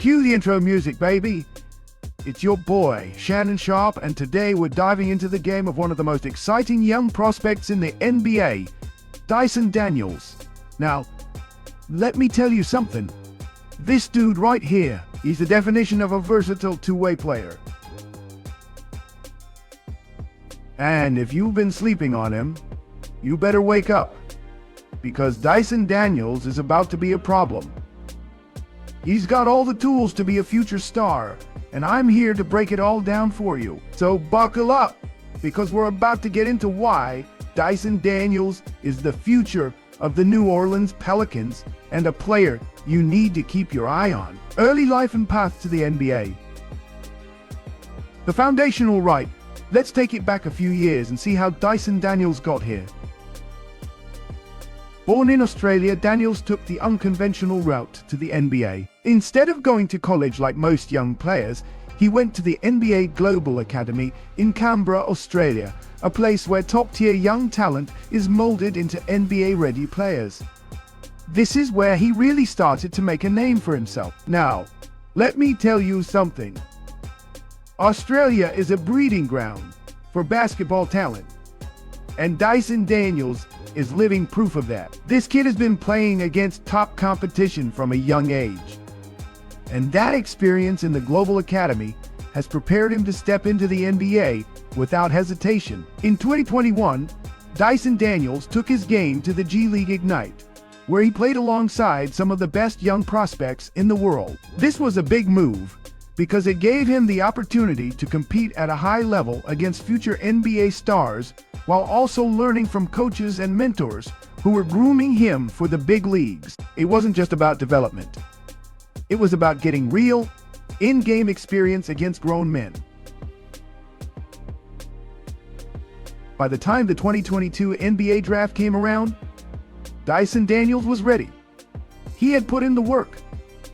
Cue the intro music, baby. It's your boy, Shannon Sharpe, and today we're diving into the game of one of the most exciting young prospects in the NBA, Dyson Daniels. Now, let me tell you something. This dude right here, he's the definition of a versatile two-way player. And if you've been sleeping on him, you better wake up, because Dyson Daniels is about to be a problem. He's got all the tools to be a future star, and I'm here to break it all down for you. So buckle up, because we're about to get into why Dyson Daniels is the future of the New Orleans Pelicans and a player you need to keep your eye on. Early life and path to the NBA. The foundational right. Let's take it back a few years and see how Dyson Daniels got here. Born in Australia, Daniels took the unconventional route to the NBA. Instead of going to college like most young players, he went to the NBA Global Academy in Canberra, Australia, a place where top-tier young talent is molded into NBA-ready players. This is where he really started to make a name for himself. Now, let me tell you something. Australia is a breeding ground for basketball talent, and Dyson Daniels is living proof of that. This kid has been playing against top competition from a young age, and that experience in the Global Academy has prepared him to step into the NBA without hesitation. In 2021, Dyson Daniels took his game to the G League Ignite, where he played alongside some of the best young prospects in the world. This was a big move, because it gave him the opportunity to compete at a high level against future NBA stars while also learning from coaches and mentors who were grooming him for the big leagues. It wasn't just about development. It was about getting real, in-game experience against grown men. By the time the 2022 NBA draft came around, Dyson Daniels was ready. He had put in the work,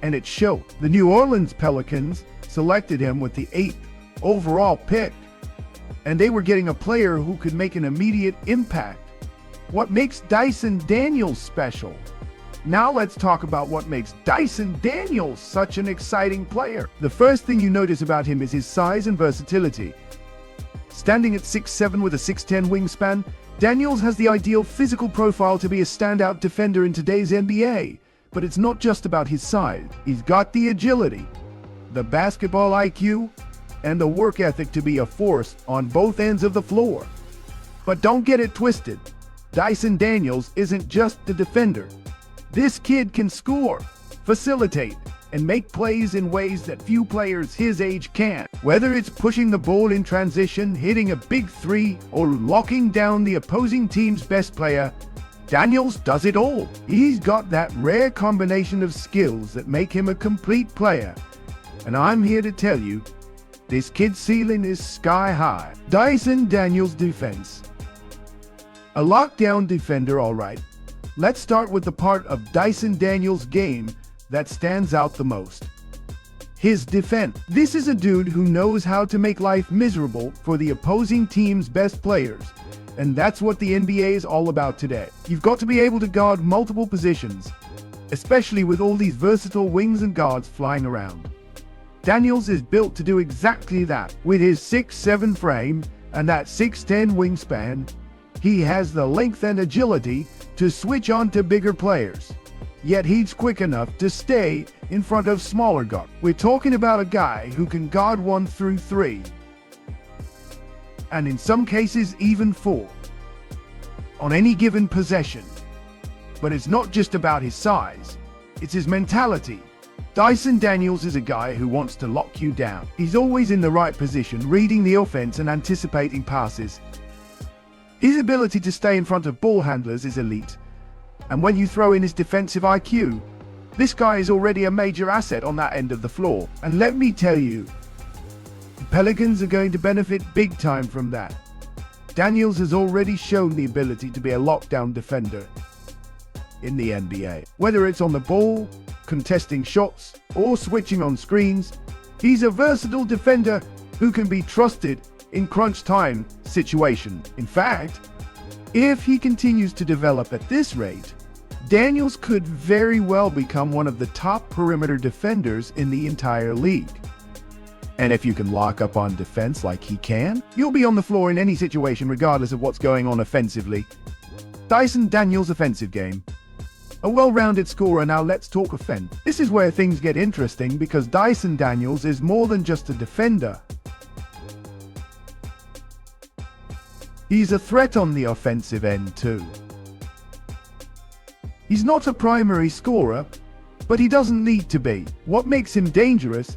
and it showed. The New Orleans Pelicans selected him with the 8th overall pick, and they were getting a player who could make an immediate impact. What makes Dyson Daniels special? Now let's talk about what makes Dyson Daniels such an exciting player. The first thing you notice about him is his size and versatility. Standing at 6'7" with a 6'10" wingspan, Daniels has the ideal physical profile to be a standout defender in today's NBA. But it's not just about his size. He's got the agility, the basketball IQ, and the work ethic to be a force on both ends of the floor. But don't get it twisted. Dyson Daniels isn't just the defender. This kid can score, facilitate, and make plays in ways that few players his age can. Whether it's pushing the ball in transition, hitting a big three, or locking down the opposing team's best player, Daniels does it all. He's got that rare combination of skills that make him a complete player. And I'm here to tell you, this kid's ceiling is sky high. Dyson Daniels' defense. A lockdown defender, all right. Let's start with the part of Dyson Daniels' game that stands out the most. His defense. This is a dude who knows how to make life miserable for the opposing team's best players. And that's what the NBA is all about today. You've got to be able to guard multiple positions, especially with all these versatile wings and guards flying around. Daniels is built to do exactly that. With his 6'7" frame and that 6'10" wingspan, he has the length and agility to switch on to bigger players. Yet he's quick enough to stay in front of smaller guards. We're talking about a guy who can guard 1 through 3. And in some cases even 4, on any given possession. But it's not just about his size, it's his mentality. Dyson Daniels is a guy who wants to lock you down. He's always in the right position, reading the offense and anticipating passes. His ability to stay in front of ball handlers is elite. And when you throw in his defensive IQ, this guy is already a major asset on that end of the floor. And let me tell you, the Pelicans are going to benefit big time from that. Daniels has already shown the ability to be a lockdown defender in the NBA. Whether it's on the ball, contesting shots, or switching on screens, he's a versatile defender who can be trusted in crunch time situations. In fact, if he continues to develop at this rate, Daniels could very well become one of the top perimeter defenders in the entire league. And if you can lock up on defense like he can, you'll be on the floor in any situation regardless of what's going on offensively. Dyson Daniels' offensive game. A well-rounded scorer. Now let's talk offense. This is where things get interesting because Dyson Daniels is more than just a defender. He's a threat on the offensive end too. He's not a primary scorer, but he doesn't need to be. What makes him dangerous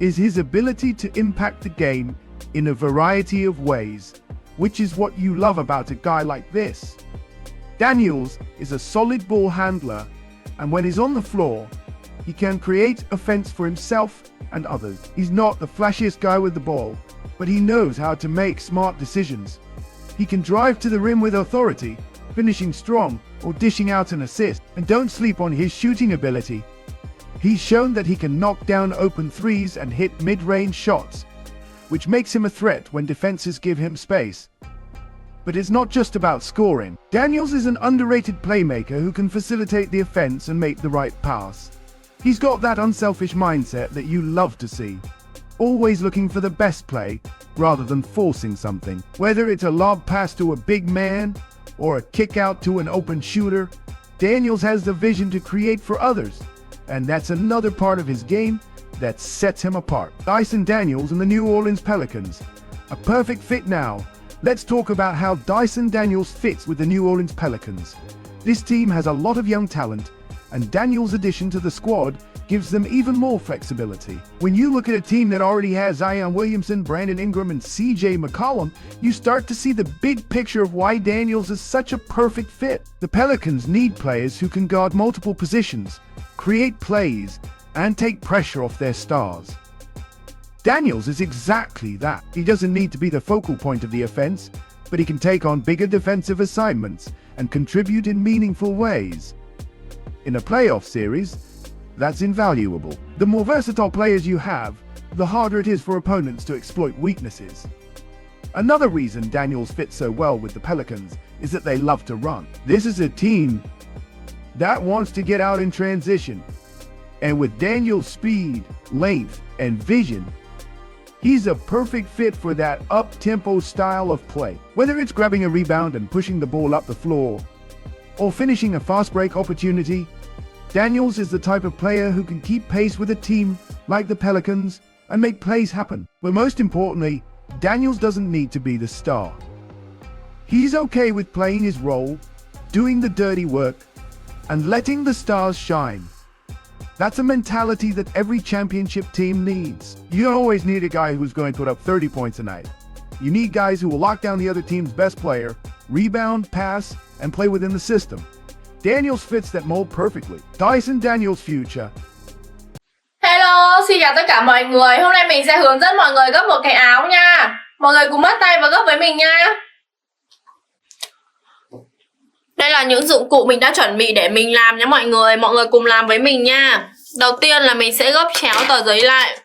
is his ability to impact the game in a variety of ways, which is what you love about a guy like this. Daniels is a solid ball handler, and when he's on the floor, he can create offense for himself and others. He's not the flashiest guy with the ball, but he knows how to make smart decisions. He can drive to the rim with authority, finishing strong or dishing out an assist, and don't sleep on his shooting ability. He's shown that he can knock down open threes and hit mid-range shots, which makes him a threat when defenses give him space. But it's not just about scoring. Daniels is an underrated playmaker who can facilitate the offense and make the right pass. He's got that unselfish mindset that you love to see, always looking for the best play rather than forcing something. Whether it's a lob pass to a big man or a kick out to an open shooter, Daniels has the vision to create for others. And that's another part of his game that sets him apart. Dyson Daniels and the New Orleans Pelicans. A perfect fit now. Let's talk about how Dyson Daniels fits with the New Orleans Pelicans. This team has a lot of young talent, and Daniels' addition to the squad gives them even more flexibility. When you look at a team that already has Zion Williamson, Brandon Ingram, and CJ McCollum, you start to see the big picture of why Daniels is such a perfect fit. The Pelicans need players who can guard multiple positions, create plays, and take pressure off their stars. Daniels is exactly that. He doesn't need to be the focal point of the offense, but he can take on bigger defensive assignments and contribute in meaningful ways. In a playoff series, that's invaluable. The more versatile players you have, the harder it is for opponents to exploit weaknesses. Another reason Daniels fits so well with the Pelicans is that they love to run. This is a team that wants to get out in transition. And with Daniels' speed, length, and vision, he's a perfect fit for that up-tempo style of play. Whether it's grabbing a rebound and pushing the ball up the floor, or finishing a fast break opportunity, Daniels is the type of player who can keep pace with a team like the Pelicans and make plays happen. But most importantly, Daniels doesn't need to be the star. He's okay with playing his role, doing the dirty work, and letting the stars shine. That's a mentality that every championship team needs. You don't always need a guy who's going to put up 30 points a night. You need guys who will lock down the other team's best player, rebound, pass, and play within the system. Daniels fits that mold perfectly. Dyson Daniels Future. Hello, xin chào tất cả mọi người. Hôm nay mình sẽ hướng dẫn mọi người gấp một cái áo nha. Mọi người cùng bắt tay và gấp với mình nha. Đây là những dụng cụ mình đã chuẩn bị để mình làm nhé mọi người. Mọi người cùng làm với mình nha. Đầu tiên là mình sẽ gấp chéo tờ giấy lại.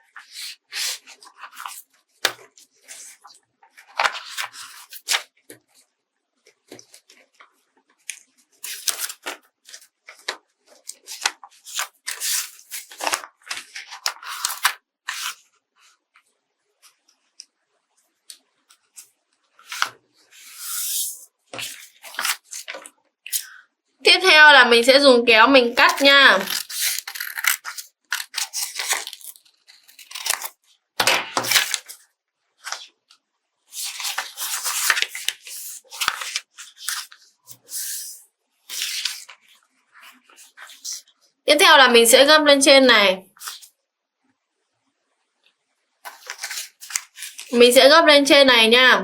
Tiếp theo là mình sẽ dùng kéo mình cắt nha. Tiếp theo là mình sẽ gấp lên trên này. Mình sẽ gấp lên trên này nha.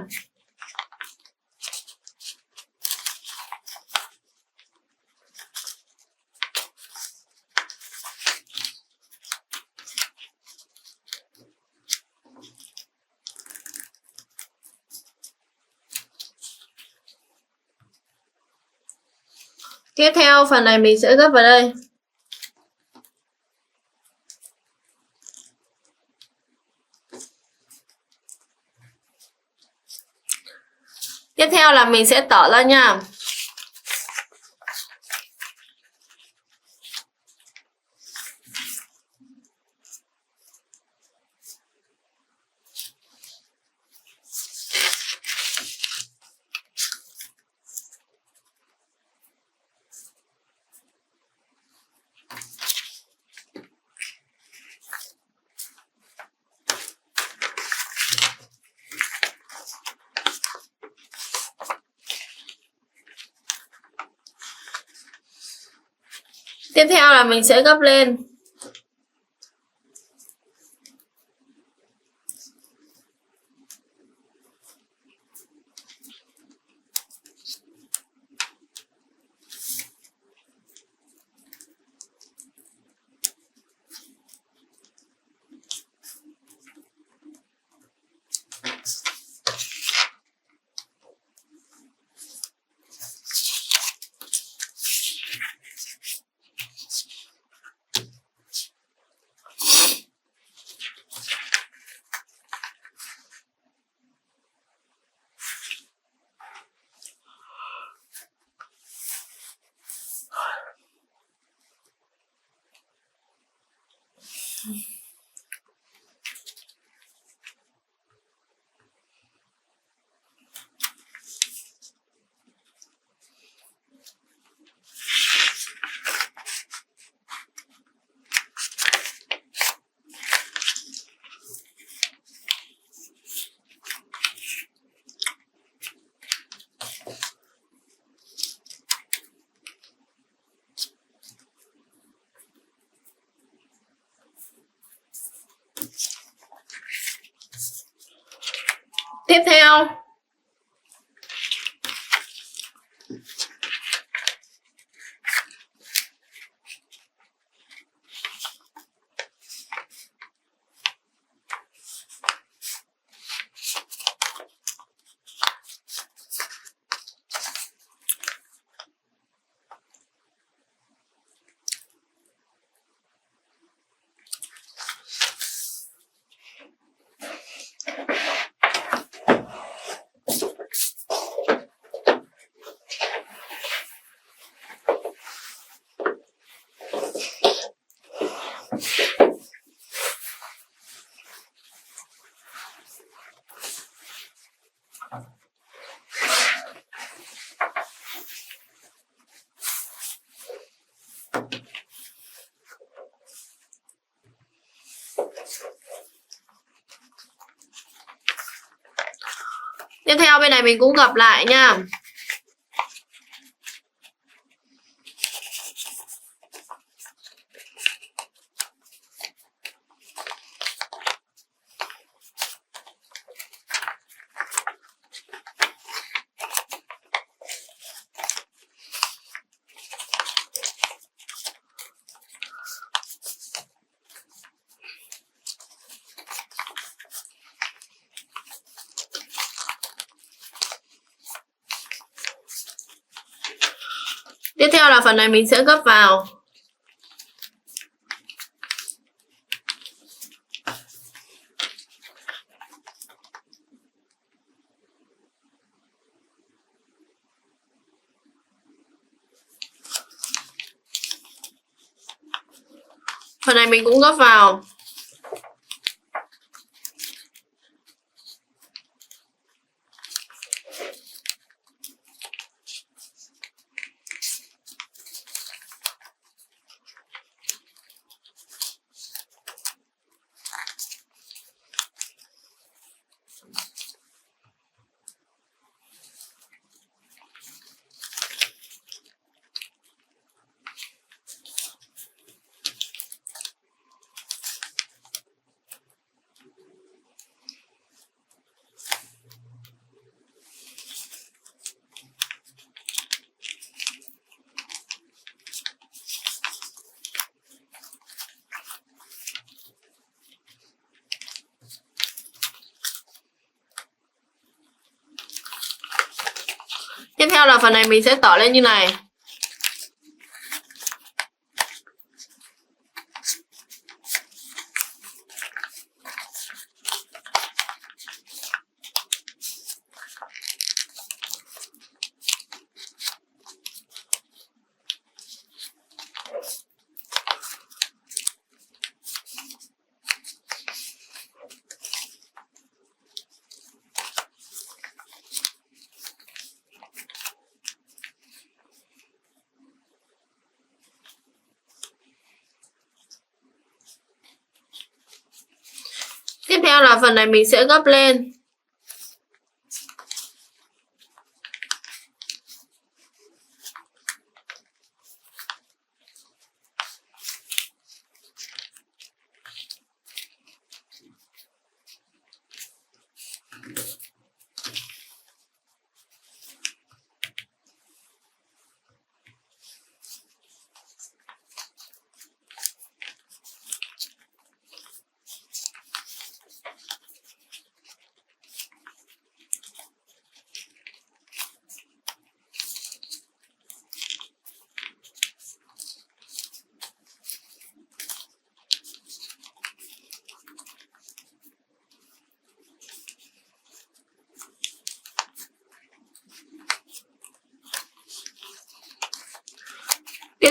Tiếp theo phần này mình sẽ gấp vào đây. Tiếp theo là mình sẽ tở ra nha. Tiếp theo là mình sẽ gấp lên. Tiếp theo bên này mình cũng gập lại nha. Tiếp theo là phần này mình sẽ gấp vào. Phần này mình cũng gấp vào. Tiếp theo là phần này mình sẽ tỏ lên như này. Tiếp theo là phần này mình sẽ gấp lên.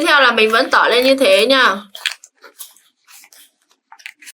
theo là mình vẫn tỏi lên như thế nha.